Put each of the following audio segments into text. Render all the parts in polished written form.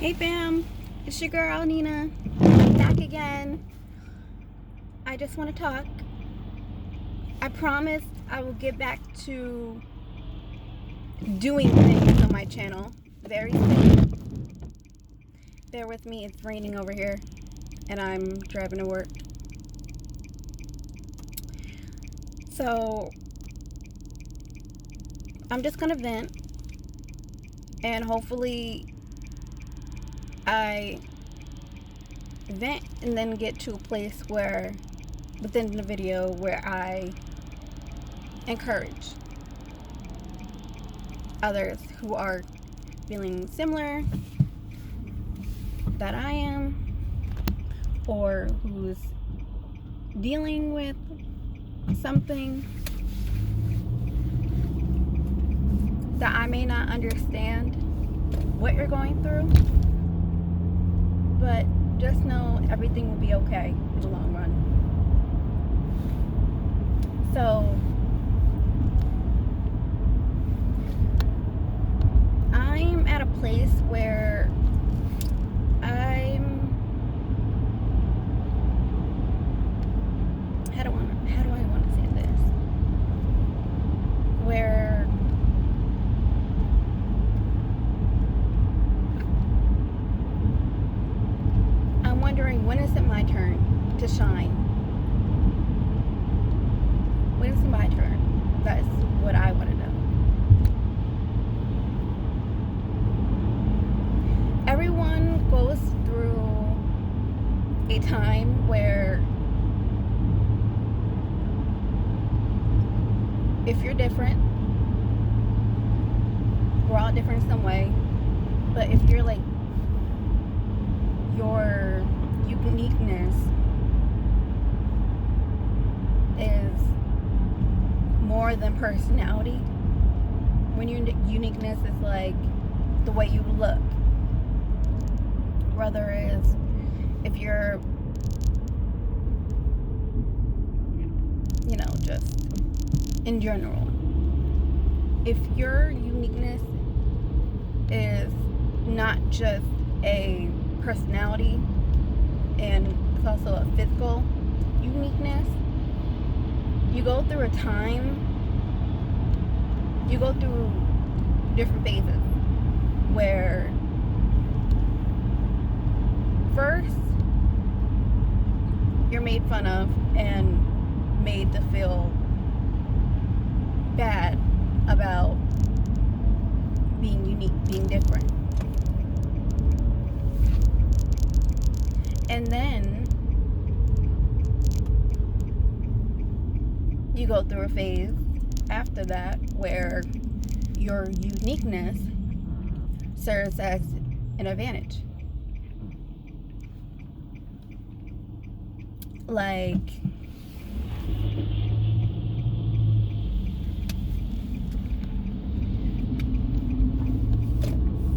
Hey fam, it's your girl Nina. I'm back again. I just want to talk. I promise I will get back to doing things on my channel very soon. Bear with me, it's raining over here and I'm driving to work. So I'm just gonna vent and hopefully I vent and then get to a place where within the video where I encourage others who are feeling similar that I am, or who's dealing with something that I may not understand what you're going through, but just know everything will be okay in the long run. So I'm at a place where how do I want to say this? Where I'm wondering, when is it my turn to shine? When is it my turn? That's what I want to know. Everyone goes through a time where if you're different, we're all different in some way, but if you're like, your uniqueness is more than personality, when your uniqueness is like the way you look, whether it's if you're, just in general, if your uniqueness is not just a personality and it's also a physical uniqueness, you go through different phases where first you're made fun of and made to feel bad about being unique, being different. And then you go through a phase after that where your uniqueness serves as an advantage. Like,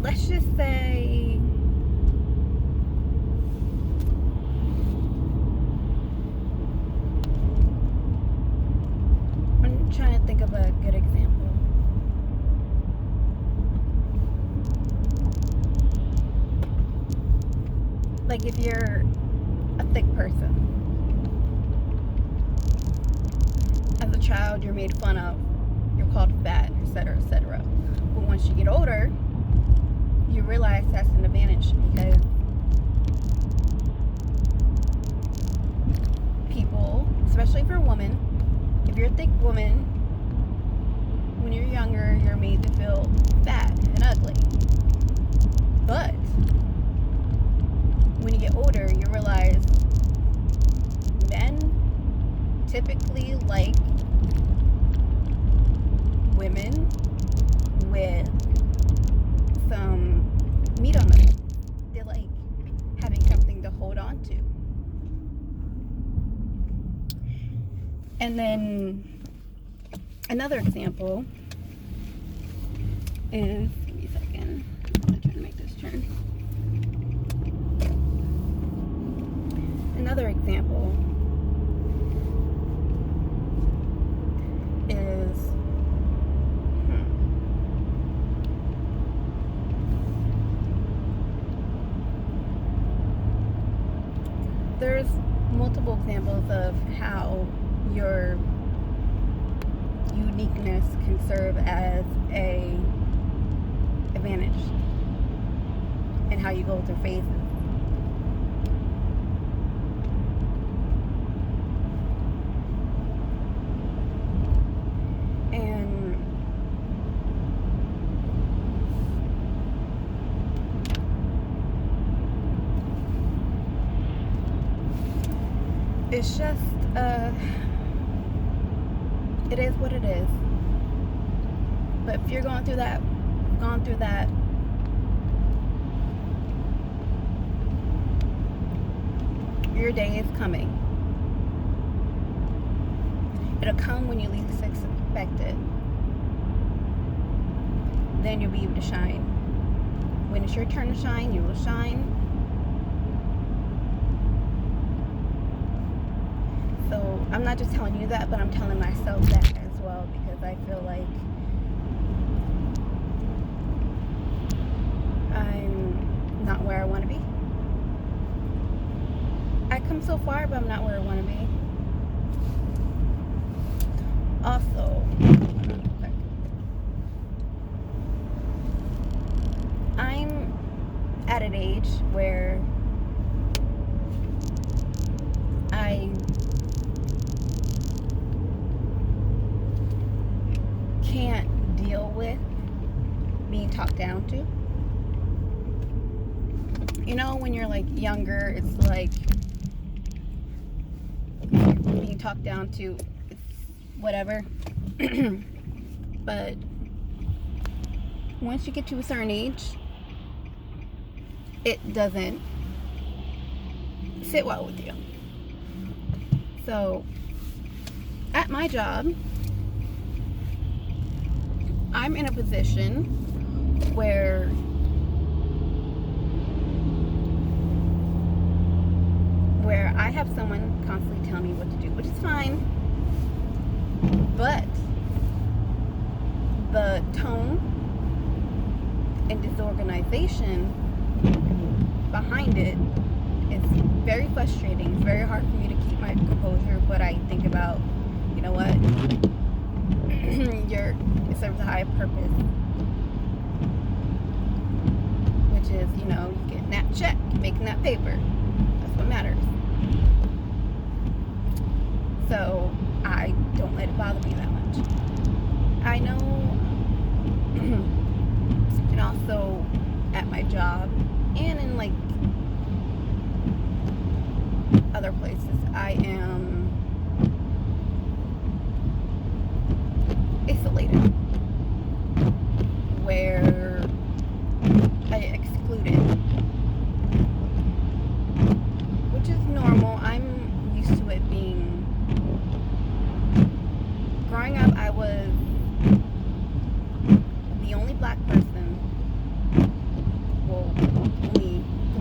let's just say I'm trying to think of a good example. Like if you're a thick person, as a child you're made fun of, you're called fat, etc., etc. But once you get older, you realize that's an advantage, because people, especially for women, if you're a thick woman, when you're younger, you're made to feel fat and ugly. But when you get older, you realize men typically like women with some meat on them. They like having something to hold on to. And then another example is, give me a second, I'm gonna try to make this turn. Another example is there's multiple examples of how your uniqueness can serve as a advantage and how you go through phases. And it's just it is what it is. But if you're gone through that, your day is coming. It'll come when you least expect it. Then you'll be able to shine. When it's your turn to shine, you will shine. So I'm not just telling you that, but I'm telling myself that as well, because I feel like I'm not where I want to be. I come so far, but I'm not where I want to be. Also, I'm at an age where I can't deal with being talked down to. You know, when you're like younger, it's like being talked down to, it's whatever. But once you get to a certain age, it doesn't sit well with you. So at my job, I'm in a position where I have someone constantly telling me what to do, which is fine. But the tone and disorganization behind it is very frustrating. It's very hard for me to keep my composure, but I think about, you know what? It serves a higher purpose, which is, you know, you getting that check, you're making that paper. That's what matters. So I don't let it bother me that much. I know, and also at my job and in like other places, I am isolated, where I excluded, which is normal. I'm used to it being. Growing up, I was the only black person, well, for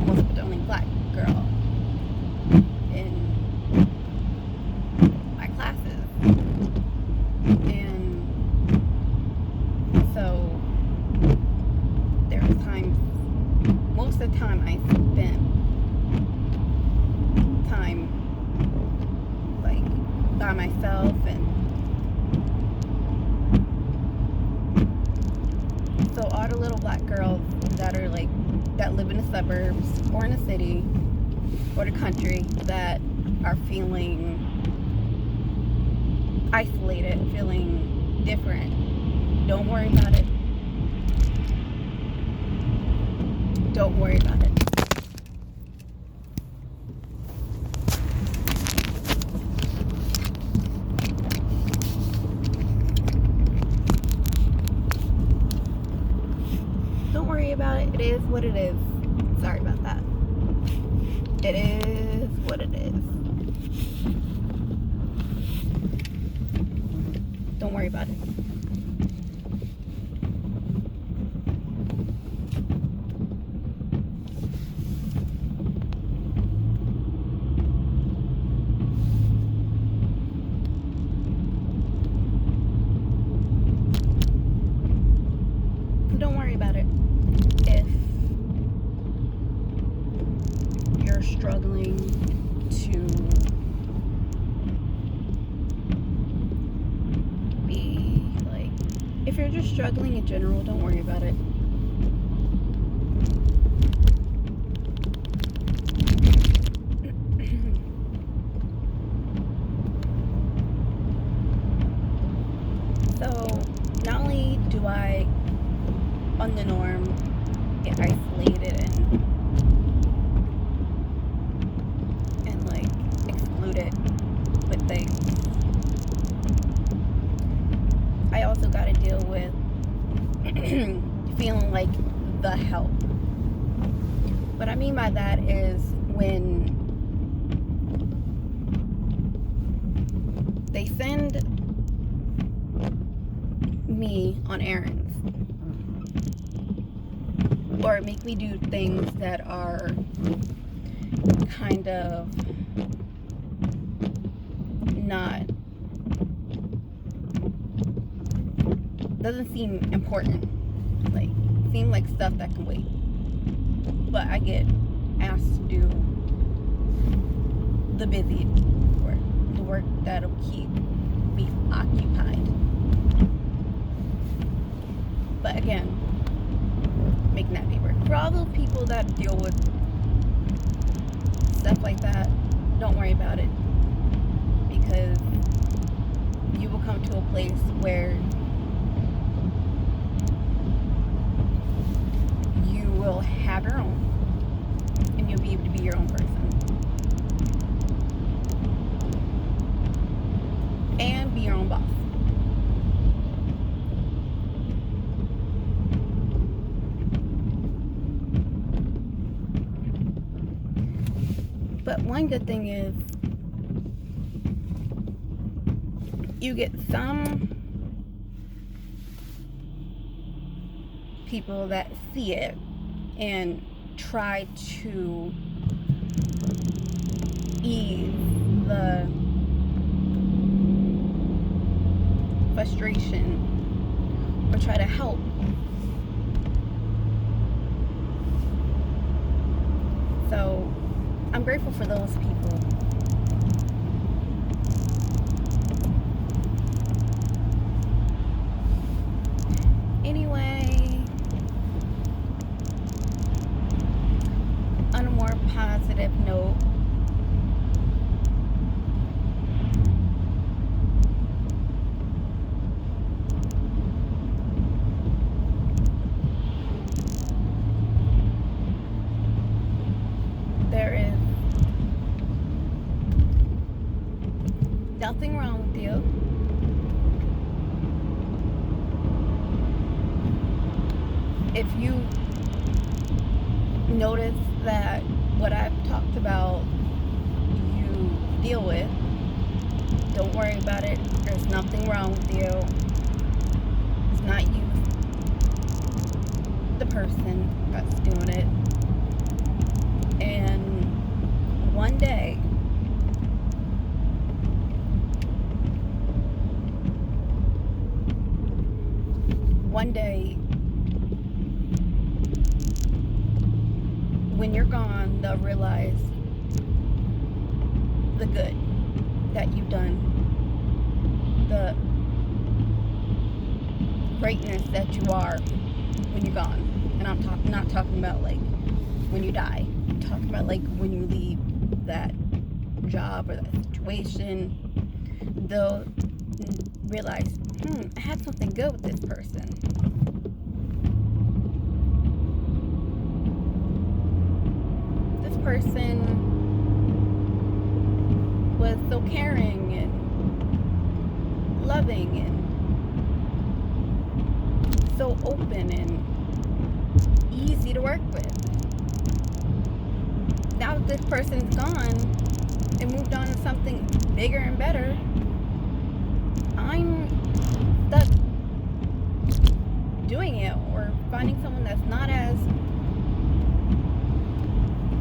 most of the only black girl in my classes. And so there was times, most of the time I spent time like by myself, and so all the little black girls that are like, that live in the suburbs or in the city or the country, that are feeling isolated, feeling different, don't worry about it. Don't worry about it. Don't worry about it. It is what it is. Sorry about that. It is what it is. Don't worry about it. Don't worry about it. If you're struggling struggling in general, don't worry about it. So, not only do I, on the norm, get isolated and like excluded with things, I also got to deal with feeling like the help. What I mean by that is when they send me on errands or make me do things that are kind of not, doesn't seem important, like seem like stuff that can wait, but I get asked to do the busy work, the work that'll keep me occupied. But again, making that paper. For all those people that deal with stuff like that, don't worry about it, because you will come to a place where you will have your own, and you'll be able to be your own person and be your own boss. But one good thing is you get some people that see it and try to ease the frustration or try to help. So I'm grateful for those people. Anyway, on a more positive note, there is nothing wrong with you. If you notice that what I've talked about you deal with, don't worry about it. There's nothing wrong with you. It's not you, the person that's doing it. And one day, when you're gone, they'll realize the good that you've done, the greatness that you are when you're gone. And I'm not talking about like when you die. I'm talking about like when you leave that job or that situation. They'll realize, I had something good with this person. This person was so caring and loving and so open and easy to work with. Now that this person's gone and moved on to something bigger and better, I'm stuck doing it or finding someone that's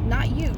not you.